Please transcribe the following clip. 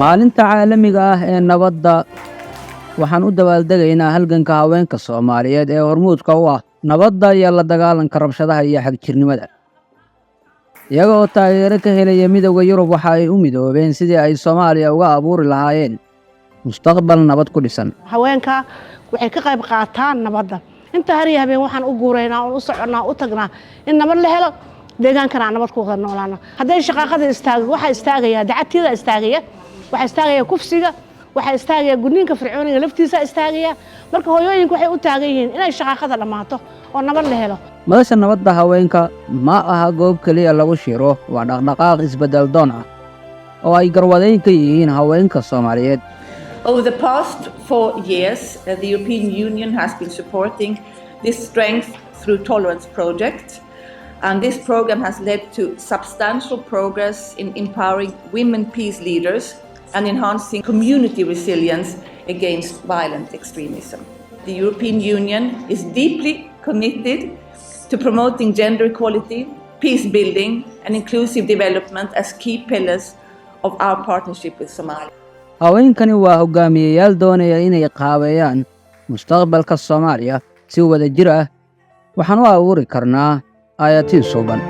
maalinta caalamiga ah ee nabadda waxaan u dabaaldegaynaa halganka haweenka Soomaaliyeed ee hormuudka u ah nabadda iyo la dagaalanka rabshadaha iyo xagjirnimada. iyaga oo taageero ka helaya midowga Yurub waxa ay u midoobeen sidii ay Soomaaliya uga abuuri lahaayeen mustaqbal nabad ku dhisan. haweenka waxay ka qayb qaataan nabadda inta har iyo habeen waxaan u guureynaa oo u soconaa u tagnaa in nabad la helo deegaankana nabad ku wada noolaano. hadday shaqaaqada istaago waxa istaagaya dacatiyada istaagaya waxa istaagaya kufsiga waxa istaagaya gudniinka fircooniga laftiisa istaagaya marka hooyooyinku waxay u taagan yihiin inay shaqaaqada dhamaato oo nabad la helo. madasha nabadda haweenka ma aha goob kaliya lagu shiro waa dhaqdhaqaaq isbedel doon ah oo ay garwadeyn ka yihiin haweenka Soomaaliyeed. Over the past 4 years, the European Union has been supporting this Strength Through Tolerance project, and this program has led to substantial progress in empowering women peace leaders and enhancing community resilience against violent extremism. The European Union is deeply committed to promoting gender equality, peace building, and inclusive development as key pillars of our partnership with Somalia. haweenkani waa hogaamiyayaal doonaya inay qaabeeyaan mustaqbalka Soomaaliya si wada jir ah waxaan u abuuri karnaa aayatiin suuban.